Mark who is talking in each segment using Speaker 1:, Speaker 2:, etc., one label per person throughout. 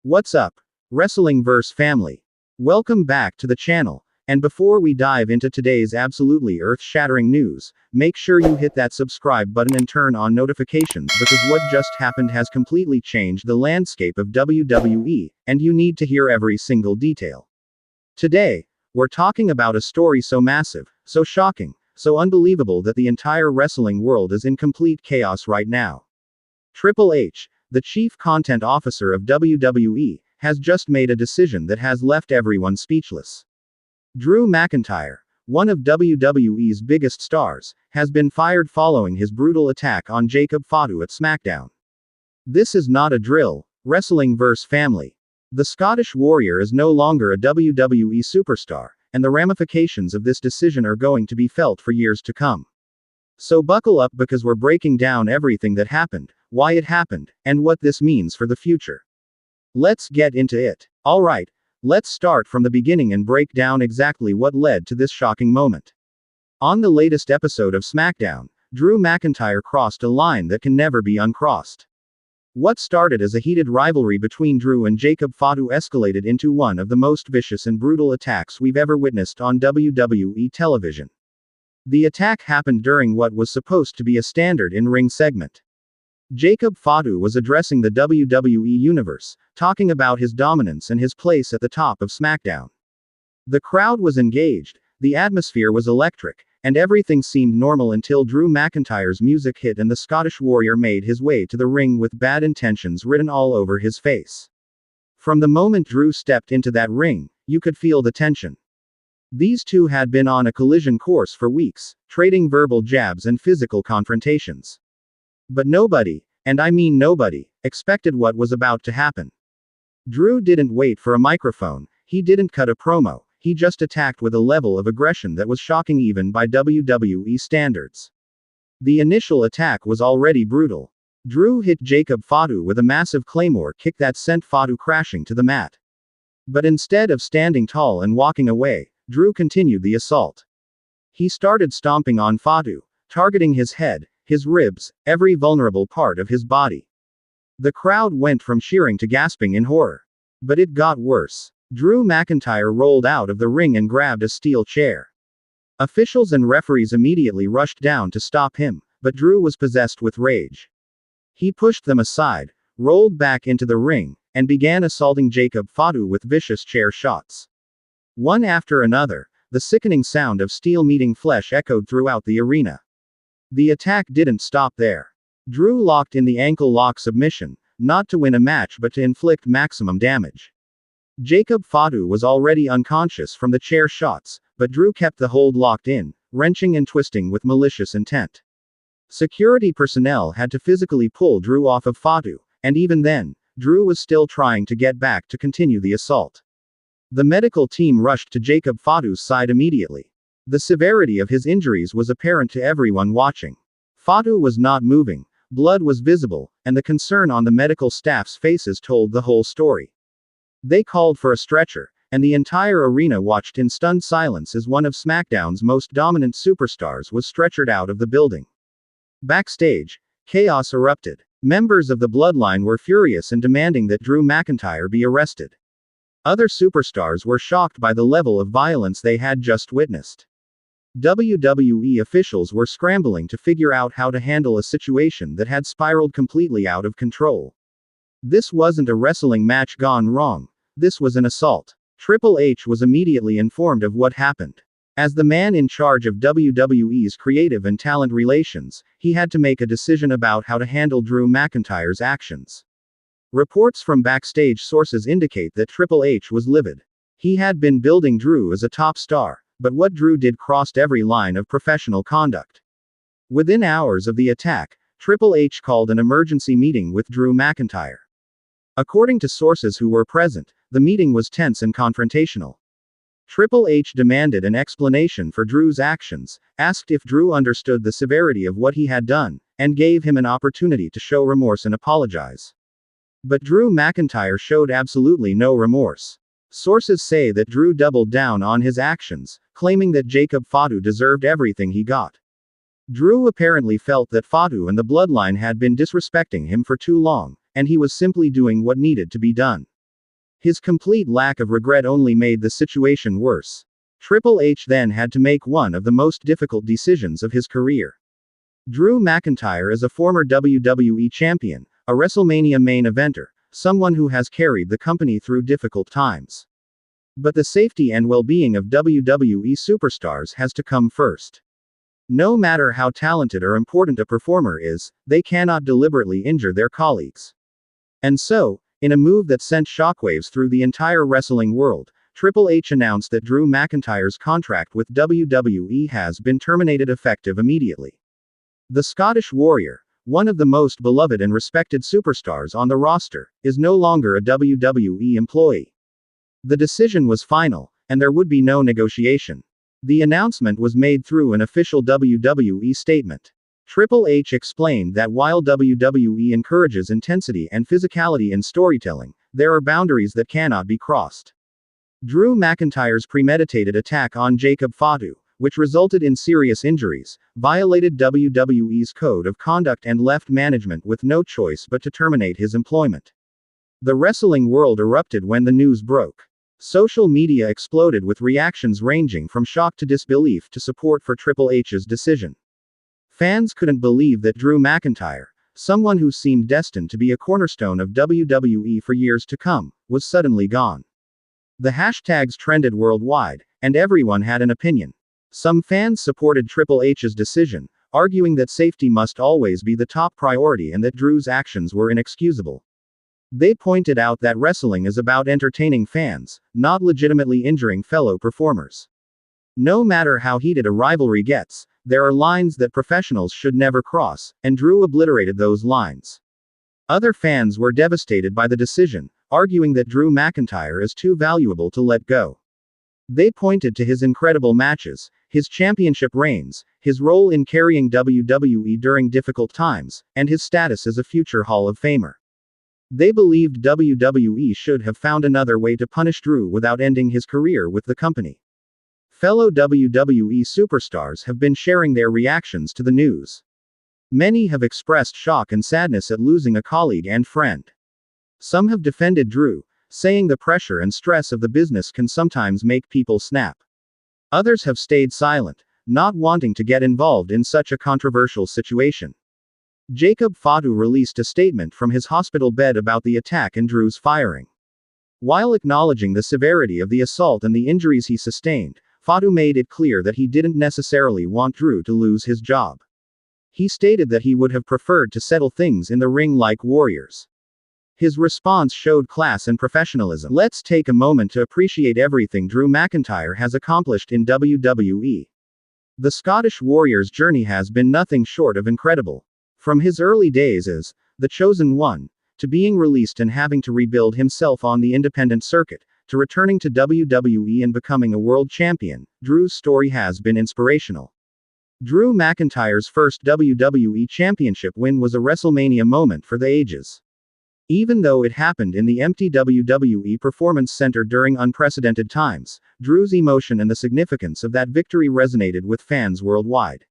Speaker 1: What's up, Wrestlingverse family? Welcome back to the channel. And before we dive into today's absolutely earth-shattering news, make sure you hit that subscribe button and turn on notifications because what just happened has completely changed the landscape of WWE, and you need to hear every single detail. Today, we're talking about a story so massive, so shocking, so unbelievable that the entire wrestling world is in complete chaos right now. Triple H, the chief content officer of WWE, has just made a decision that has left everyone speechless. Drew McIntyre, one of WWE's biggest stars, has been fired following his brutal attack on Jacob Fatu at Smackdown. This is not a drill, Wrestlingverse family. The Scottish Warrior is no longer a WWE superstar, and the ramifications of this decision are going to be felt for years to come. So buckle up because we're breaking down everything that happened, why it happened, and what this means for the future. Let's get into it. Alright, let's start from the beginning and break down exactly what led to this shocking moment. On the latest episode of Smackdown, Drew McIntyre crossed a line that can never be uncrossed. What started as a heated rivalry between Drew and Jacob Fatu escalated into one of the most vicious and brutal attacks we've ever witnessed on WWE television. The attack happened during what was supposed to be a standard in-ring segment. Jacob Fatu was addressing the WWE Universe, talking about his dominance and his place at the top of SmackDown. The crowd was engaged, the atmosphere was electric, and everything seemed normal until Drew McIntyre's music hit and the Scottish Warrior made his way to the ring with bad intentions written all over his face. From the moment Drew stepped into that ring, you could feel the tension. These two had been on a collision course for weeks, trading verbal jabs and physical confrontations. But nobody, and I mean nobody, expected what was about to happen. Drew didn't wait for a microphone, he didn't cut a promo, he just attacked with a level of aggression that was shocking even by WWE standards. The initial attack was already brutal. Drew hit Jacob Fatu with a massive claymore kick that sent Fatu crashing to the mat. But instead of standing tall and walking away, Drew continued the assault. He started stomping on Fatu, targeting his head, his ribs, every vulnerable part of his body. The crowd went from cheering to gasping in horror. But it got worse. Drew McIntyre rolled out of the ring and grabbed a steel chair. Officials and referees immediately rushed down to stop him, but Drew was possessed with rage. He pushed them aside, rolled back into the ring, and began assaulting Jacob Fatu with vicious chair shots. One after another, the sickening sound of steel meeting flesh echoed throughout the arena. The attack didn't stop there. Drew locked in the ankle lock submission, not to win a match but to inflict maximum damage. Jacob Fatu was already unconscious from the chair shots, but Drew kept the hold locked in, wrenching and twisting with malicious intent. Security personnel had to physically pull Drew off of Fatu, and even then, Drew was still trying to get back to continue the assault. The medical team rushed to Jacob Fatu's side immediately. The severity of his injuries was apparent to everyone watching. Fatu was not moving, blood was visible, and the concern on the medical staff's faces told the whole story. They called for a stretcher, and the entire arena watched in stunned silence as one of SmackDown's most dominant superstars was stretchered out of the building. Backstage, chaos erupted. Members of the Bloodline were furious and demanding that Drew McIntyre be arrested. Other superstars were shocked by the level of violence they had just witnessed. WWE officials were scrambling to figure out how to handle a situation that had spiraled completely out of control. This wasn't a wrestling match gone wrong, this was an assault. Triple H was immediately informed of what happened. As the man in charge of WWE's creative and talent relations, he had to make a decision about how to handle Drew McIntyre's actions. Reports from backstage sources indicate that Triple H was livid. He had been building Drew as a top star, but what Drew did crossed every line of professional conduct. Within hours of the attack, Triple H called an emergency meeting with Drew McIntyre. According to sources who were present, the meeting was tense and confrontational. Triple H demanded an explanation for Drew's actions, asked if Drew understood the severity of what he had done, and gave him an opportunity to show remorse and apologize. But Drew McIntyre showed absolutely no remorse. Sources say that Drew doubled down on his actions, claiming that Jacob Fatu deserved everything he got. Drew apparently felt that Fatu and the Bloodline had been disrespecting him for too long, and he was simply doing what needed to be done. His complete lack of regret only made the situation worse. Triple H then had to make one of the most difficult decisions of his career. Drew McIntyre is a former WWE champion, a WrestleMania main eventer, someone who has carried the company through difficult times. But the safety and well-being of WWE superstars has to come first. No matter how talented or important a performer is, they cannot deliberately injure their colleagues. And so, in a move that sent shockwaves through the entire wrestling world, Triple H announced that Drew McIntyre's contract with WWE has been terminated effective immediately. The Scottish Warrior, one of the most beloved and respected superstars on the roster, is no longer a WWE employee. The decision was final, and there would be no negotiation. The announcement was made through an official WWE statement. Triple H explained that while WWE encourages intensity and physicality in storytelling, there are boundaries that cannot be crossed. Drew McIntyre's premeditated attack on Jacob Fatu, which resulted in serious injuries, violated WWE's code of conduct and left management with no choice but to terminate his employment. The wrestling world erupted when the news broke. Social media exploded with reactions ranging from shock to disbelief to support for Triple H's decision. Fans couldn't believe that Drew McIntyre, someone who seemed destined to be a cornerstone of WWE for years to come, was suddenly gone. The hashtags trended worldwide, and everyone had an opinion. Some fans supported Triple H's decision, arguing that safety must always be the top priority and that Drew's actions were inexcusable. They pointed out that wrestling is about entertaining fans, not legitimately injuring fellow performers. No matter how heated a rivalry gets, there are lines that professionals should never cross, and Drew obliterated those lines. Other fans were devastated by the decision, arguing that Drew McIntyre is too valuable to let go. They pointed to his incredible matches, his championship reigns, his role in carrying WWE during difficult times, and his status as a future Hall of Famer. They believed WWE should have found another way to punish Drew without ending his career with the company. Fellow WWE superstars have been sharing their reactions to the news. Many have expressed shock and sadness at losing a colleague and friend. Some have defended Drew, saying the pressure and stress of the business can sometimes make people snap. Others have stayed silent, not wanting to get involved in such a controversial situation. Jacob Fatu released a statement from his hospital bed about the attack and Drew's firing. While acknowledging the severity of the assault and the injuries he sustained, Fatu made it clear that he didn't necessarily want Drew to lose his job. He stated that he would have preferred to settle things in the ring like warriors. His response showed class and professionalism. Let's take a moment to appreciate everything Drew McIntyre has accomplished in WWE. The Scottish Warrior's journey has been nothing short of incredible. From his early days as the Chosen One, to being released and having to rebuild himself on the independent circuit, to returning to WWE and becoming a world champion, Drew's story has been inspirational. Drew McIntyre's first WWE Championship win was a WrestleMania moment for the ages. Even though it happened in the empty WWE Performance Center during unprecedented times, Drew's emotion and the significance of that victory resonated with fans worldwide.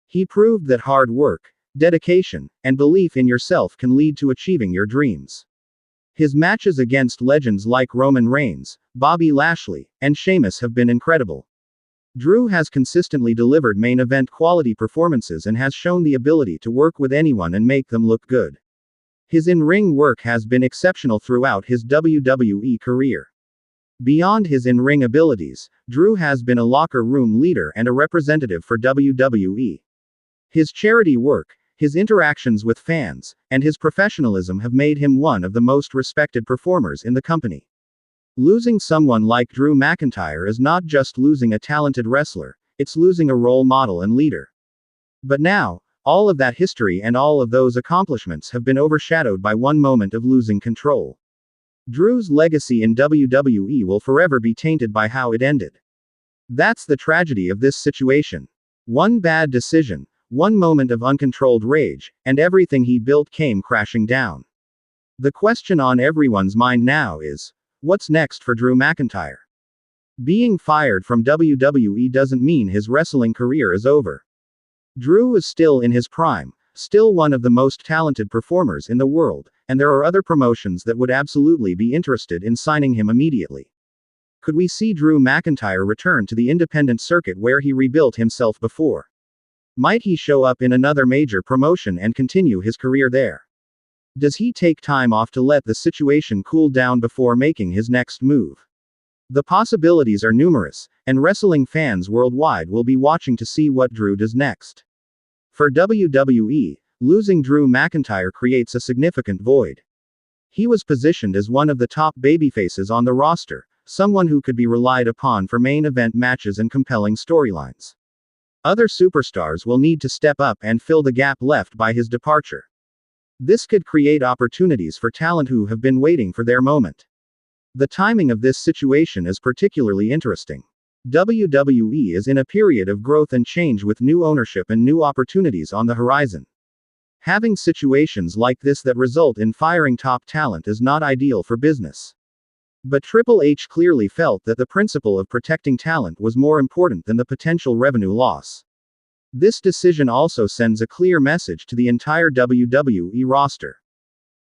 Speaker 1: He proved that hard work, dedication, and belief in yourself can lead to achieving your dreams. His matches against legends like Roman Reigns, Bobby Lashley, and Sheamus have been incredible. Drew has consistently delivered main event quality performances and has shown the ability to work with anyone and make them look good. His in-ring work has been exceptional throughout his WWE career. Beyond his in-ring abilities, Drew has been a locker room leader and a representative for WWE. His charity work, his interactions with fans, and his professionalism have made him one of the most respected performers in the company. Losing someone like Drew McIntyre is not just losing a talented wrestler, it's losing a role model and leader. But now, all of that history and all of those accomplishments have been overshadowed by one moment of losing control. Drew's legacy in WWE will forever be tainted by how it ended. That's the tragedy of this situation. One bad decision, one moment of uncontrolled rage, and everything he built came crashing down. The question on everyone's mind now is, what's next for Drew McIntyre? Being fired from WWE doesn't mean his wrestling career is over. Drew is still in his prime, still one of the most talented performers in the world, and there are other promotions that would absolutely be interested in signing him immediately. Could we see Drew McIntyre return to the independent circuit where he rebuilt himself before? Might he show up in another major promotion and continue his career there? Does he take time off to let the situation cool down before making his next move? The possibilities are numerous, and wrestling fans worldwide will be watching to see what Drew does next. For WWE, losing Drew McIntyre creates a significant void. He was positioned as one of the top babyfaces on the roster, someone who could be relied upon for main event matches and compelling storylines. Other superstars will need to step up and fill the gap left by his departure. This could create opportunities for talent who have been waiting for their moment. The timing of this situation is particularly interesting. WWE is in a period of growth and change with new ownership and new opportunities on the horizon. Having situations like this that result in firing top talent is not ideal for business. But Triple H clearly felt that the principle of protecting talent was more important than the potential revenue loss. This decision also sends a clear message to the entire WWE roster.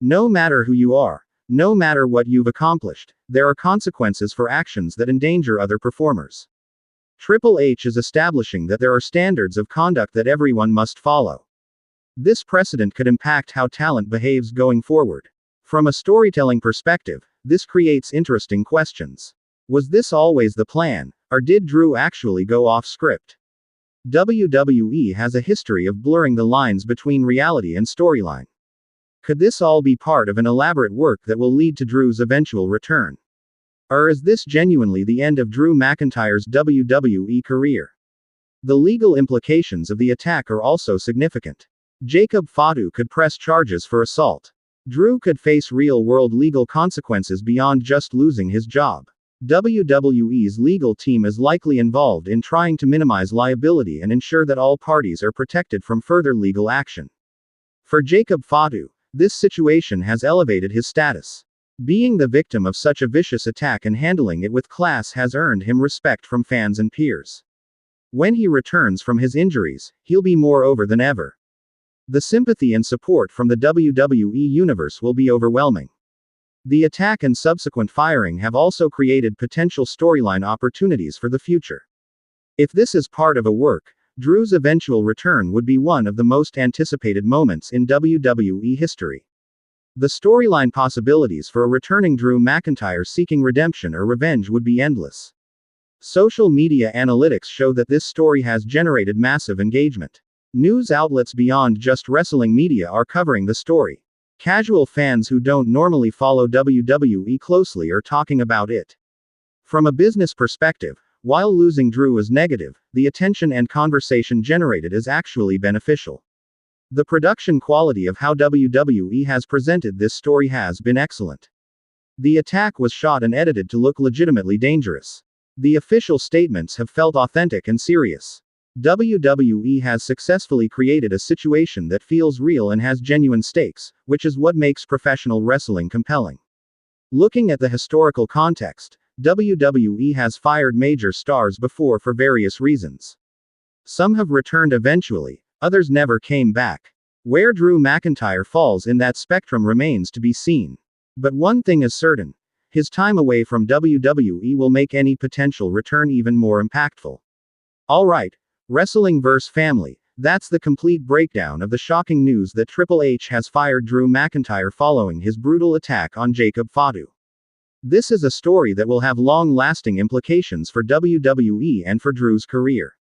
Speaker 1: No matter who you are, no matter what you've accomplished, there are consequences for actions that endanger other performers. Triple H is establishing that there are standards of conduct that everyone must follow. This precedent could impact how talent behaves going forward. From a storytelling perspective, this creates interesting questions. Was this always the plan, or did Drew actually go off script? WWE has a history of blurring the lines between reality and storyline. Could this all be part of an elaborate work that will lead to Drew's eventual return? Or is this genuinely the end of Drew McIntyre's WWE career? The legal implications of the attack are also significant. Jacob Fatu could press charges for assault. Drew could face real-world legal consequences beyond just losing his job. WWE's legal team is likely involved in trying to minimize liability and ensure that all parties are protected from further legal action. For Jacob Fatu, this situation has elevated his status. Being the victim of such a vicious attack and handling it with class has earned him respect from fans and peers. When he returns from his injuries, he'll be more over than ever. The sympathy and support from the WWE universe will be overwhelming. The attack and subsequent firing have also created potential storyline opportunities for the future. If this is part of a work, Drew's eventual return would be one of the most anticipated moments in WWE history. The storyline possibilities for a returning Drew McIntyre seeking redemption or revenge would be endless. Social media analytics show that this story has generated massive engagement. News outlets beyond just wrestling media are covering the story. Casual fans who don't normally follow WWE closely are talking about it. From a business perspective, while losing Drew is negative, the attention and conversation generated is actually beneficial. The production quality of how WWE has presented this story has been excellent. The attack was shot and edited to look legitimately dangerous. The official statements have felt authentic and serious. WWE has successfully created a situation that feels real and has genuine stakes, which is what makes professional wrestling compelling. Looking at the historical context, WWE has fired major stars before for various reasons. Some have returned eventually, others never came back. Where Drew McIntyre falls in that spectrum remains to be seen. But one thing is certain: his time away from WWE will make any potential return even more impactful. Alright, Wrestling vs. Family, that's the complete breakdown of the shocking news that Triple H has fired Drew McIntyre following his brutal attack on Jacob Fatu. This is a story that will have long-lasting implications for WWE and for Drew's career.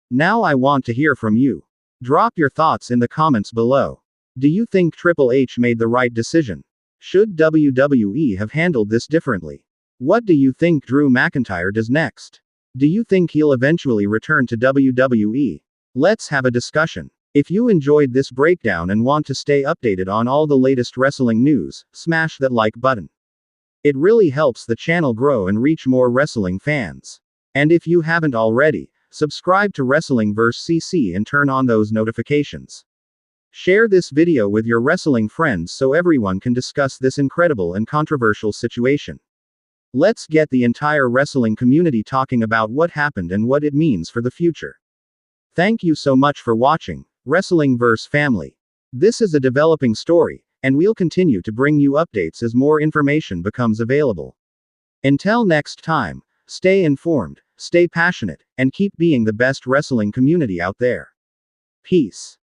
Speaker 1: Now I want to hear from you. Drop your thoughts in the comments below. Do you think Triple H made the right decision? Should WWE have handled this differently? What do you think Drew McIntyre does next? Do you think he'll eventually return to WWE? Let's have a discussion. If you enjoyed this breakdown and want to stay updated on all the latest wrestling news, smash that like button. It really helps the channel grow and reach more wrestling fans. And if you haven't already, subscribe to Wrestling vs. CC and turn on those notifications. Share this video with your wrestling friends so everyone can discuss this incredible and controversial situation. Let's get the entire wrestling community talking about what happened and what it means for the future. Thank you so much for watching Wrestling vs. Family. This is a developing story, and we'll continue to bring you updates as more information becomes available. Until next time, stay informed, stay passionate, and keep being the best wrestling community out there. Peace.